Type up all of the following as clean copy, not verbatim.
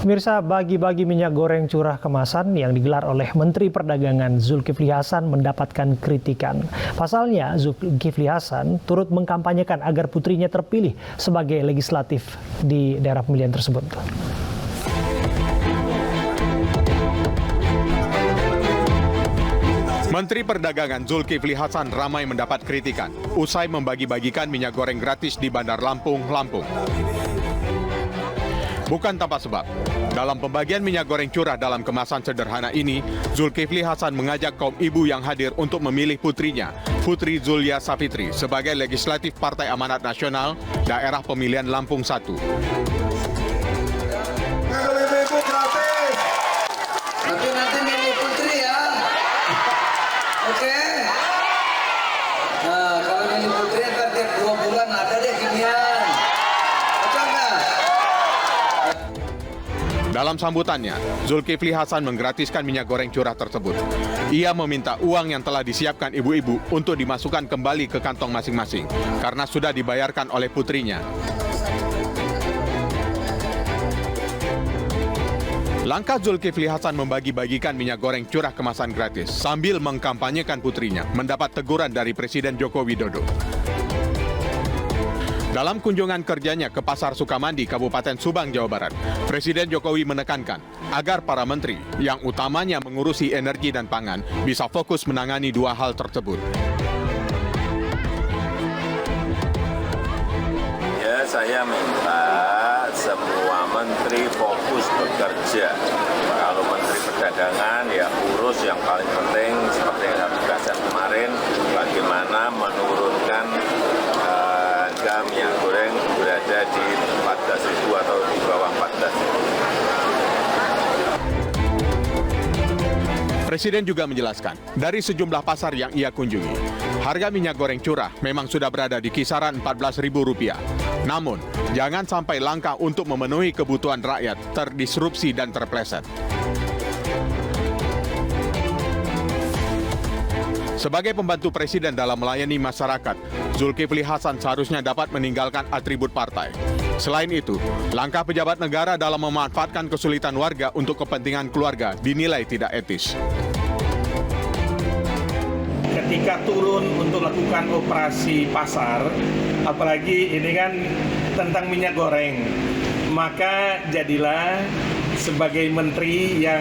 Pemirsa, bagi-bagi minyak goreng curah kemasan yang digelar oleh Menteri Perdagangan Zulkifli Hasan mendapatkan kritikan. Pasalnya, Zulkifli Hasan turut mengkampanyekan agar putrinya terpilih sebagai legislatif di daerah pemilihan tersebut. Menteri Perdagangan Zulkifli Hasan ramai mendapat kritikan usai membagi-bagikan minyak goreng gratis di Bandar Lampung, Lampung. Bukan tanpa sebab, dalam pembagian minyak goreng curah dalam kemasan sederhana ini, Zulkifli Hasan mengajak kaum ibu yang hadir untuk memilih putrinya, Putri Zulya Safitri, sebagai legislatif Partai Amanat Nasional Daerah Pemilihan Lampung 1. Nanti milih putri ya. Oke. Nah, kalau milih putri ntar tiap 2 bulan ada deh ginian. Betul nggak? Dalam sambutannya, Zulkifli Hasan menggratiskan minyak goreng curah tersebut. Ia meminta uang yang telah disiapkan ibu-ibu untuk dimasukkan kembali ke kantong masing-masing karena sudah dibayarkan oleh putrinya. Langkah Zulkifli Hasan membagi-bagikan minyak goreng curah kemasan gratis sambil mengkampanyekan putrinya mendapat teguran dari Presiden Joko Widodo. Dalam kunjungan kerjanya ke Pasar Sukamandi, Kabupaten Subang, Jawa Barat, Presiden Jokowi menekankan agar para menteri yang utamanya mengurusi energi dan pangan bisa fokus menangani dua hal tersebut. Ya, saya minta semua menteri fokus bekerja. Kalau Menteri Perdagangan ya urus yang paling penting seperti yang saya tugaskan kemarin, bagaimana menurunkan harga minyak goreng berada di 14.000 atau di bawah 14.000. Presiden juga menjelaskan, dari sejumlah pasar yang ia kunjungi, harga minyak goreng curah memang sudah berada di kisaran Rp14.000. Namun, jangan sampai langka untuk memenuhi kebutuhan rakyat terdisrupsi dan terpleset. Sebagai pembantu Presiden dalam melayani masyarakat, Zulkifli Hasan seharusnya dapat meninggalkan atribut partai. Selain itu, langkah pejabat negara dalam memanfaatkan kesulitan warga untuk kepentingan keluarga dinilai tidak etis. Ketika turun untuk lakukan operasi pasar, apalagi ini kan tentang minyak goreng, maka jadilah sebagai menteri yang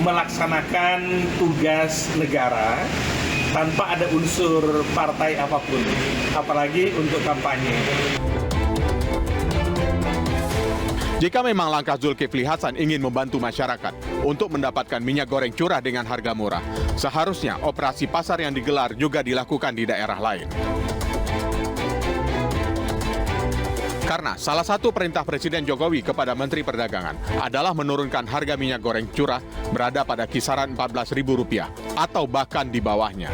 melaksanakan tugas negara tanpa ada unsur partai apapun, apalagi untuk kampanye. Jika memang langkah Zulkifli Hasan ingin membantu masyarakat untuk mendapatkan minyak goreng curah dengan harga murah, seharusnya operasi pasar yang digelar juga dilakukan di daerah lain. Karena salah satu perintah Presiden Jokowi kepada Menteri Perdagangan adalah menurunkan harga minyak goreng curah berada pada kisaran Rp14.000 atau bahkan di bawahnya.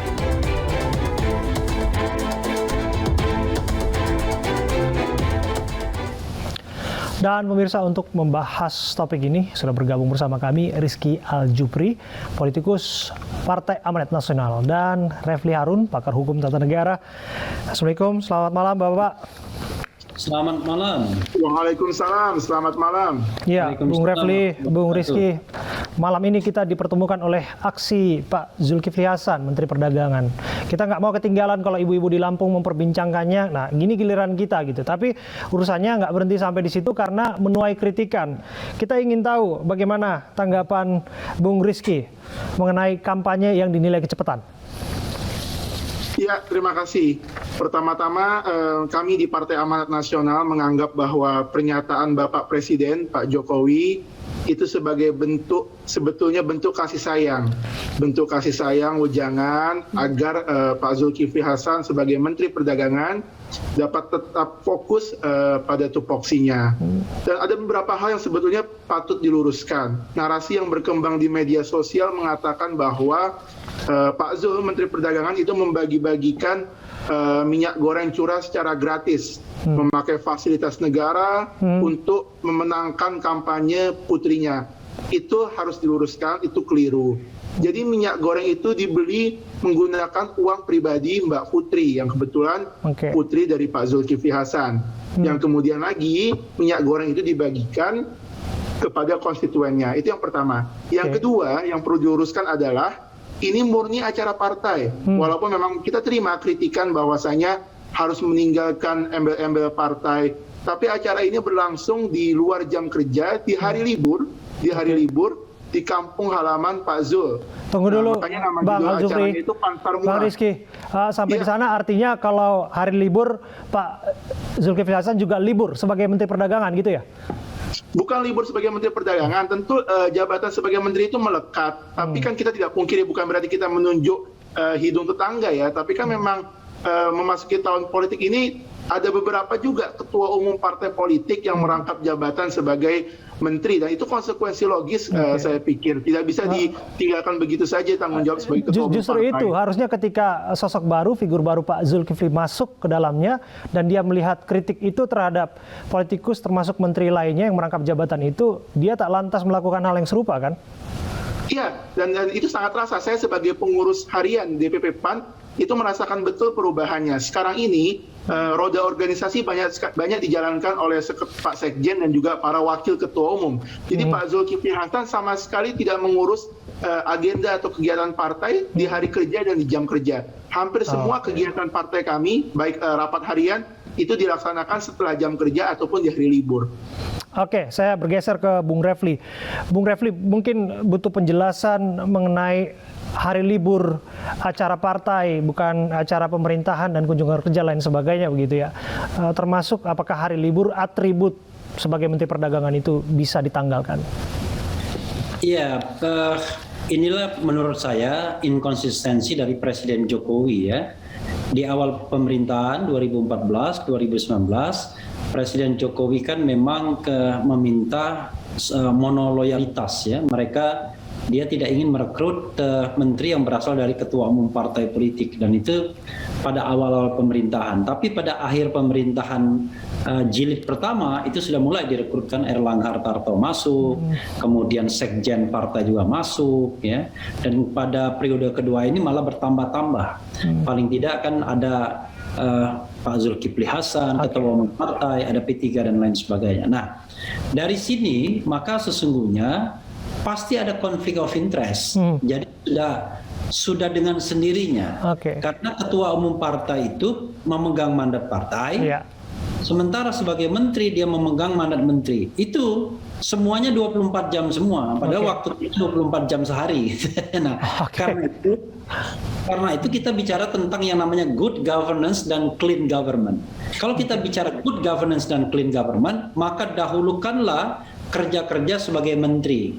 Dan pemirsa, untuk membahas topik ini sudah bergabung bersama kami Rizky Aljupri, politikus Partai Amanat Nasional, dan Refli Harun, pakar hukum tata negara. Assalamualaikum, selamat malam Bapak. Selamat malam. Waalaikumsalam, selamat malam. Ya, Bung Refli, Bung Rizky, malam ini kita dipertemukan oleh aksi Pak Zulkifli Hasan, Menteri Perdagangan. Kita nggak mau ketinggalan kalau ibu-ibu di Lampung memperbincangkannya. Nah, gini giliran kita gitu. Tapi urusannya nggak berhenti sampai di situ karena menuai kritikan. Kita ingin tahu bagaimana tanggapan Bung Rizky mengenai kampanye yang dinilai kecepatan. Ya, terima kasih. Pertama-tama kami di Partai Amanat Nasional menganggap bahwa pernyataan Bapak Presiden, Pak Jokowi, itu sebagai sebetulnya bentuk kasih sayang. Bentuk kasih sayang, wejangan, agar Pak Zulkifli Hasan sebagai Menteri Perdagangan dapat tetap fokus pada tupoksinya. Dan ada beberapa hal yang sebetulnya patut diluruskan. Narasi yang berkembang di media sosial mengatakan bahwa Pak Zul, Menteri Perdagangan, itu membagi-bagikan minyak goreng curah secara gratis, memakai fasilitas negara untuk memenangkan kampanye putrinya. Itu harus diluruskan, itu keliru. Jadi minyak goreng itu dibeli menggunakan uang pribadi Mbak Putri, yang kebetulan putri dari Pak Zulkifli Hasan. Yang kemudian lagi minyak goreng itu dibagikan kepada konstituennya. Itu yang pertama. Yang kedua yang perlu diuruskan adalah ini murni acara partai. Walaupun memang kita terima kritikan bahwasanya harus meninggalkan embel-embel partai, tapi acara ini berlangsung di luar jam kerja, di hari libur, di kampung halaman Pak Zul. Tunggu dulu, makanya nama Bang judul Al-Jufri, acaranya itu Pantar Murah. Bang Rizky, sampai ke sana artinya kalau hari libur Pak Zulkifli Hasan juga libur sebagai Menteri Perdagangan gitu ya? Bukan libur sebagai Menteri Perdagangan, tentu jabatan sebagai Menteri itu melekat. Tapi kan kita tidak pungkiri, bukan berarti kita menunjuk hidung tetangga ya, tapi kan memang memasuki tahun politik ini ada beberapa juga ketua umum partai politik yang merangkap jabatan sebagai menteri, dan itu konsekuensi logis saya pikir tidak bisa ditinggalkan begitu saja tanggung jawab sebagai ketua umum Justru partai. itu harusnya ketika sosok baru, figur baru Pak Zulkifli masuk ke dalamnya dan dia melihat kritik itu terhadap politikus termasuk menteri lainnya yang merangkap jabatan itu, dia tak lantas melakukan hal yang serupa kan? Iya, dan itu sangat terasa. Saya sebagai pengurus harian DPP PAN itu merasakan betul perubahannya. Sekarang ini roda organisasi banyak dijalankan oleh Pak Sekjen dan juga para wakil ketua umum. Jadi Pak Zulkifli Hasan sama sekali tidak mengurus agenda atau kegiatan partai di hari kerja dan di jam kerja. Hampir semua kegiatan partai kami, baik rapat harian, itu dilaksanakan setelah jam kerja ataupun di hari libur. Oke, saya bergeser ke Bung Refli. Bung Refli, mungkin butuh penjelasan mengenai hari libur acara partai, bukan acara pemerintahan dan kunjungan kerja lain sebagainya begitu ya. Termasuk apakah hari libur atribut sebagai Menteri Perdagangan itu bisa ditanggalkan? Iya, inilah menurut saya inkonsistensi dari Presiden Jokowi ya. Di awal pemerintahan 2014-2019, Presiden Jokowi kan memang meminta monoloyalitas ya. Dia tidak ingin merekrut menteri yang berasal dari ketua umum partai politik, dan itu pada awal-awal pemerintahan. Tapi pada akhir pemerintahan jilid pertama itu sudah mulai direkrutkan Erlangga Hartarto masuk, kemudian sekjen partai juga masuk ya. Dan pada periode kedua ini malah bertambah-tambah. Paling tidak kan ada Pak Zulkifli Hasan, ketua umum partai, ada P3 dan lain sebagainya. Nah, dari sini maka sesungguhnya pasti ada konflik of interest. Jadi sudah dengan sendirinya. Karena ketua umum partai itu memegang mandat partai. Sementara sebagai menteri dia memegang mandat menteri. Itu semuanya 24 jam semua. Padahal waktu itu 24 jam sehari. Nah, karena itu kita bicara tentang yang namanya good governance dan clean government. Kalau kita bicara good governance dan clean government, maka dahulukanlah kerja-kerja sebagai menteri.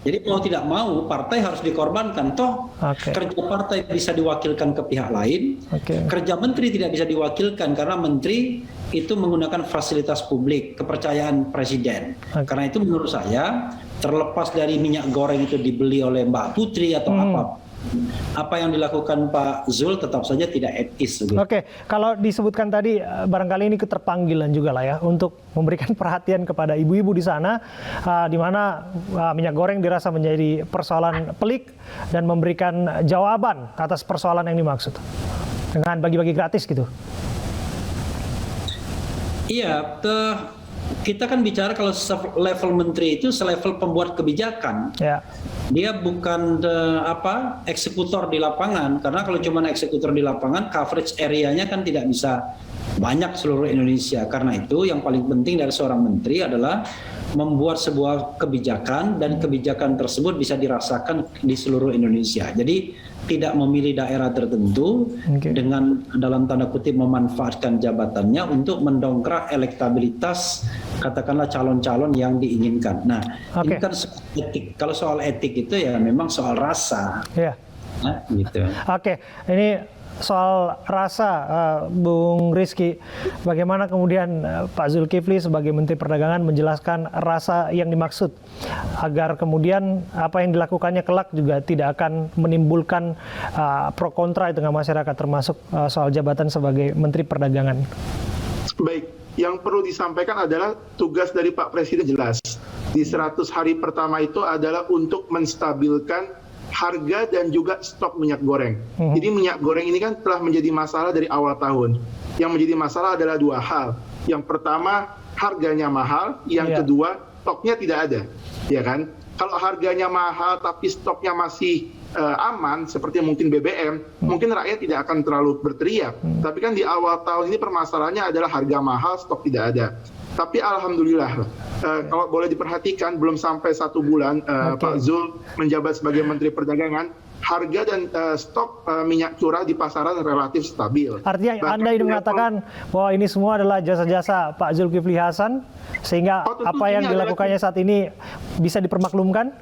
Jadi mau tidak mau partai harus dikorbankan. Toh kerja partai bisa diwakilkan ke pihak lain, kerja menteri tidak bisa diwakilkan karena menteri itu menggunakan fasilitas publik, kepercayaan presiden. Karena itu menurut saya terlepas dari minyak goreng itu dibeli oleh Mbak Putri atau apa yang dilakukan Pak Zul tetap saja tidak etis. Oke, kalau disebutkan tadi barangkali ini keterpanggilan juga lah ya untuk memberikan perhatian kepada ibu-ibu di sana, di mana minyak goreng dirasa menjadi persoalan pelik dan memberikan jawaban atas persoalan yang dimaksud dengan bagi-bagi gratis gitu. Iya, kita kan bicara kalau level menteri itu selevel pembuat kebijakan. Dia bukan eksekutor di lapangan, karena kalau cuma eksekutor di lapangan coverage area-nya kan tidak bisa banyak seluruh Indonesia. Karena itu yang paling penting dari seorang menteri adalah membuat sebuah kebijakan dan kebijakan tersebut bisa dirasakan di seluruh Indonesia. Jadi tidak memilih daerah tertentu dengan dalam tanda kutip memanfaatkan jabatannya untuk mendongkrak elektabilitas katakanlah calon-calon yang diinginkan. Nah, ini kan soal etik. Kalau soal etik itu ya memang soal rasa. Nah, gitu. Ini soal rasa, Bung Rizky, bagaimana kemudian Pak Zulkifli sebagai Menteri Perdagangan menjelaskan rasa yang dimaksud agar kemudian apa yang dilakukannya kelak juga tidak akan menimbulkan pro kontra di tengah masyarakat, termasuk soal jabatan sebagai Menteri Perdagangan. Baik, yang perlu disampaikan adalah tugas dari Pak Presiden jelas. Di 100 hari pertama itu adalah untuk menstabilkan harga dan juga stok minyak goreng. Jadi minyak goreng ini kan telah menjadi masalah dari awal tahun. Yang menjadi masalah adalah dua hal. Yang pertama, harganya mahal. Yang kedua, stoknya tidak ada, ya kan? Kalau harganya mahal tapi stoknya masih aman, seperti mungkin BBM, mungkin rakyat tidak akan terlalu berteriak. Tapi kan di awal tahun ini permasalahannya adalah harga mahal, stok tidak ada. Tapi alhamdulillah, kalau boleh diperhatikan, belum sampai 1 bulan Pak Zul menjabat sebagai Menteri Perdagangan, harga dan stok minyak curah di pasaran relatif stabil. Artinya Bahkan Anda ini mengatakan bahwa ini semua adalah jasa-jasa Pak Zulkifli Hasan, sehingga apa yang dilakukannya saat ini bisa dipermaklumkan?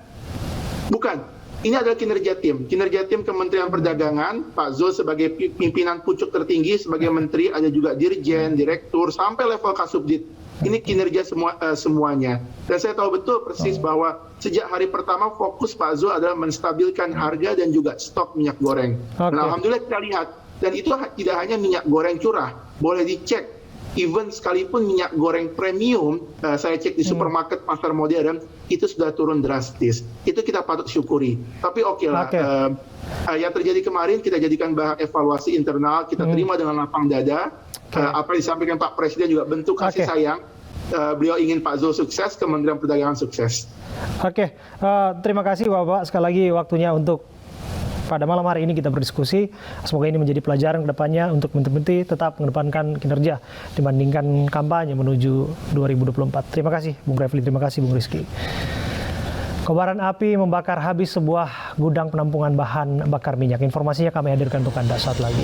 Bukan. Ini adalah kinerja tim. Kinerja tim Kementerian Perdagangan, Pak Zul sebagai pimpinan pucuk tertinggi, sebagai menteri, ada juga dirjen, direktur, sampai level kasubdit. Ini kinerja semuanya. Dan saya tahu betul persis bahwa sejak hari pertama fokus Pak Zul adalah menstabilkan harga dan juga stok minyak goreng. Dan alhamdulillah kita lihat. Dan itu tidak hanya minyak goreng curah. Boleh dicek. Even sekalipun minyak goreng premium, saya cek di supermarket pasar modern, itu sudah turun drastis. Itu kita patut syukuri. Tapi oke lah, yang terjadi kemarin kita jadikan bahan evaluasi internal, kita terima dengan lapang dada. Apa yang disampaikan Pak Presiden juga bentuk kasih sayang. Beliau ingin Pak Zul sukses, Kementerian Perdagangan sukses. Terima kasih Bapak sekali lagi waktunya untuk pada malam hari ini kita berdiskusi. Semoga ini menjadi pelajaran ke depannya untuk menteri-menteri tetap mengedepankan kinerja dibandingkan kampanye menuju 2024. Terima kasih Bung Refli, terima kasih Bung Rizky. Kobaran api membakar habis sebuah gudang penampungan bahan bakar minyak. Informasinya kami hadirkan untuk Anda saat lagi.